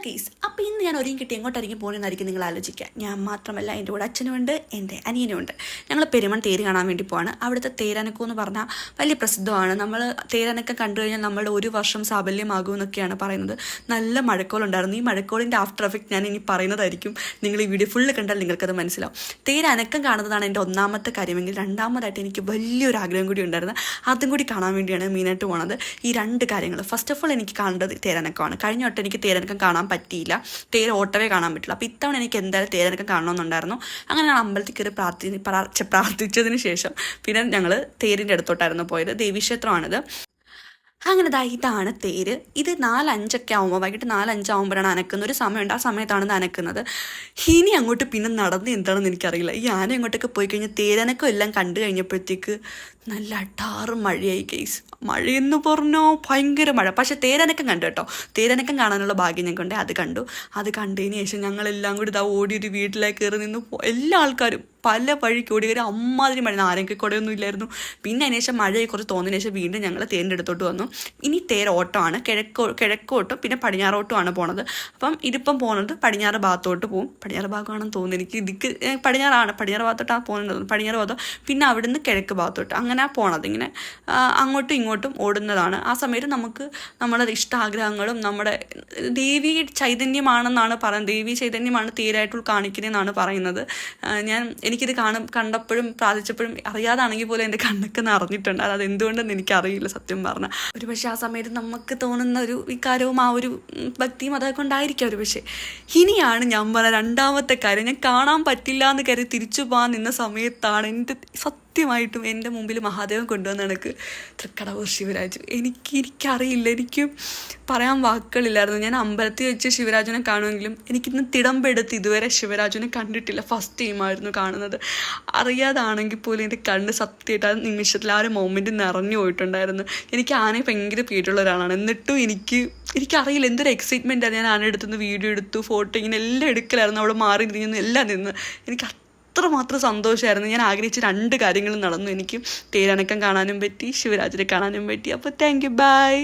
Case. അപ്പോൾ ഇന്ന് ഞാൻ ഒരുങ്ങി കിട്ടി എങ്ങോട്ടായിരിക്കും പോകുന്നതെന്നായിരിക്കും നിങ്ങൾ ആലോചിക്കുക. ഞാൻ മാത്രമല്ല, എൻ്റെ കൂടെ അച്ഛനുമുണ്ട്, എൻ്റെ അനിയനുമുണ്ട്. ഞങ്ങൾ പെരുമൺ തേര് കാണാൻ വേണ്ടി പോവാണ്. അവിടുത്തെ തേരനക്കം എന്ന് പറഞ്ഞാൽ വലിയ പ്രസിദ്ധമാണ്. നമ്മൾ തേരനക്കം കണ്ടു കഴിഞ്ഞാൽ നമ്മളുടെ ഒരു വർഷം സാഫല്യമാകും എന്നൊക്കെയാണ് പറയുന്നത്. നല്ല മഴക്കോളുണ്ടായിരുന്നു. ഈ മഴക്കോളിൻ്റെ ആഫ്റ്റർ എഫക്റ്റ് ഞാൻ ഇനി പറയുന്നതായിരിക്കും. നിങ്ങൾ ഈ വീഡിയോ ഫുള്ള് കണ്ടാൽ നിങ്ങൾക്കത് മനസ്സിലാവും. തേരനക്കം കാണുന്നതാണ് എൻ്റെ ഒന്നാമത്തെ കാര്യമെങ്കിൽ, രണ്ടാമതായിട്ട് എനിക്ക് വലിയൊരു ആഗ്രഹം കൂടി ഉണ്ടായിരുന്നു. അതും കൂടി കാണാൻ വേണ്ടിയാണ് മെയിനായിട്ട് പോണത്. ഈ രണ്ട് കാര്യങ്ങൾ. ഫസ്റ്റ് ഓഫ് ഓൾ എനിക്ക് കാണേണ്ടത് തേരനക്കമാണ്. കഴിഞ്ഞ വട്ടം എനിക്ക് തേരനക്കം കാണാൻ പറ്റിയില്ല, തേര് ഓട്ടവേ കാണാൻ പറ്റില്ല. അപ്പോൾ ഇത്തവണ എനിക്ക് എന്തായാലും തേരനക്കം കാണണമെന്നുണ്ടായിരുന്നു. അങ്ങനെ ഞാൻ അമ്പലത്തിൽ കയറി പ്രാർത്ഥിച്ചതിന് ശേഷം പിന്നെ ഞങ്ങൾ തേരിൻ്റെ അടുത്തോട്ടായിരുന്നു പോയത്. ദേവീക്ഷേത്രമാണിത്. അങ്ങനെ ഇതാണ് തേര്. ഇത് 4-5 ആകുമ്പോൾ, വൈകിട്ട് 4-5 ആകുമ്പോഴാണ് അനക്കുന്ന ഒരു സമയമുണ്ട്. ആ സമയത്താണ് ഇത് അനക്കുന്നത്. ഇനി അങ്ങോട്ട് പിന്നെ നടന്ന് എന്താണെന്ന് എനിക്കറിയില്ല. ഈ ആന അങ്ങോട്ടൊക്കെ പോയി കഴിഞ്ഞാൽ തേരനക്കം എല്ലാം കണ്ടു കഴിഞ്ഞപ്പോഴത്തേക്ക് നല്ല അട്ടാറ് മഴയായി കേസ്. മഴയെന്ന് പറഞ്ഞോ ഭയങ്കര മഴ. പക്ഷെ തേരനക്കം കണ്ടു കേട്ടോ. തേരനക്കം കാണാനുള്ള ഭാഗ്യം ഞങ്ങൾക്കുണ്ട്. അത് കണ്ടു. അത് കണ്ടതിന് ശേഷം ഞങ്ങളെല്ലാം കൂടി ഓടിയൊരു വീട്ടിലേക്ക് കയറി നിന്ന് എല്ലാ ആൾക്കാരും പല വഴിക്ക് ഓടി കയറി. അമ്മാതിരി മഴ, ആരെങ്കിലും കുടയൊന്നും ഇല്ലായിരുന്നു. പിന്നെ അതിന് ശേഷം മഴയെ കുറച്ച് തോന്നിയതിന് ശേഷം വീണ്ടും ഞങ്ങൾ തേരിൻ്റെ അടുത്തോട്ട് വന്നു. ഇനി തേരോട്ടമാണ്. കിഴക്കോട്ടും പിന്നെ പടിഞ്ഞാറോട്ടുമാണ് പോണത്. അപ്പം ഇതിപ്പം പോകുന്നത് പടിഞ്ഞാറ് ഭാഗത്തോട്ട് പോകും. പടിഞ്ഞാറ് ഭാഗമാണെന്ന് തോന്നുന്നു. എനിക്ക് പടിഞ്ഞാറ് ഭാഗത്തോട്ടാണ് പോകുന്നത്. പടിഞ്ഞാറ് ഭാഗത്തോ പിന്നെ അവിടുന്ന് കിഴക്ക് ഭാഗത്തോട്ട് അങ്ങനെ പോണത്. ഇങ്ങനെ അങ്ങോട്ടും ഇങ്ങോട്ടും ഓടുന്നതാണ്. ആ സമയത്ത് നമുക്ക് നമ്മുടെ ഇഷ്ടാഗ്രഹങ്ങളും നമ്മുടെ ദേവി ചൈതന്യമാണെന്നാണ് പറയുന്നത്. ദേവി ചൈതന്യമാണ് തേരായിട്ട് കാണിക്കുന്നതെന്നാണ് പറയുന്നത്. എനിക്കിത് കണ്ടപ്പോഴും പ്രാർത്ഥിച്ചപ്പോഴും അറിയാതാണെങ്കിൽ പോലും എൻ്റെ കണ്ണൊക്കെ നിറഞ്ഞിട്ടുണ്ട്. അത് എന്തുകൊണ്ടെന്ന് എനിക്കറിയില്ല സത്യം പറഞ്ഞാൽ. ഒരു പക്ഷേ ആ സമയത്ത് നമുക്ക് തോന്നുന്ന ഒരു വികാരവും ആ ഒരു ഭക്തിയും അതൊക്കെ ഉണ്ടായിരിക്കാം ഒരു പക്ഷേ. ഇനിയാണ് ഞാൻ പറഞ്ഞ രണ്ടാമത്തെ കാര്യം. ഞാൻ കാണാൻ പറ്റില്ല എന്ന് കരുതി തിരിച്ചു പോകാൻ നിന്ന സമയത്താണ് സത്യമായിട്ടും എൻ്റെ മുമ്പിൽ മഹാദേവൻ കൊണ്ടുവന്ന എനിക്ക് തൃക്കടവൂർ ശിവരാജ്. എനിക്കറിയില്ല, എനിക്ക് പറയാൻ വാക്കുകളില്ലായിരുന്നു. ഞാൻ അമ്പലത്തിൽ വെച്ച് ശിവരാജനെ കാണുമെങ്കിലും എനിക്കിന്ന് തിടമ്പെടുത്ത് ഇതുവരെ ശിവരാജനെ കണ്ടിട്ടില്ല. ഫസ്റ്റ് ടൈമായിരുന്നു കാണുന്നത്. അറിയാതാണെങ്കിൽ പോലും എൻ്റെ കണ്ണ് സത്യമായിട്ട് ആ നിമിഷത്തിൽ ആ ഒരു മൊമെൻറ്റ് നിറഞ്ഞു പോയിട്ടുണ്ടായിരുന്നു. എനിക്ക് ആനയെ ഭയങ്കര പേടിയുള്ള ഒരാളാണ്. എന്നിട്ടും എനിക്കറിയില്ല എന്തൊരു എക്സൈറ്റ്മെൻറ്റാണ്. ഞാൻ ആന എടുത്തുനിന്ന് വീഡിയോ എടുത്തു, ഫോട്ടോ ഇങ്ങനെ എല്ലാം എടുക്കലായിരുന്നു. അവിടെ മാറി തിരിഞ്ഞു എല്ലാം നിന്ന് എനിക്ക് അത്രമാത്രം സന്തോഷമായിരുന്നു. ഞാൻ ആഗ്രഹിച്ച 2 കാര്യങ്ങളും നടന്നു. എനിക്ക് തേരനക്കം കാണാനും പറ്റി, ശിവരാജനെ കാണാനും പറ്റി. അപ്പോൾ താങ്ക് യു, ബൈ.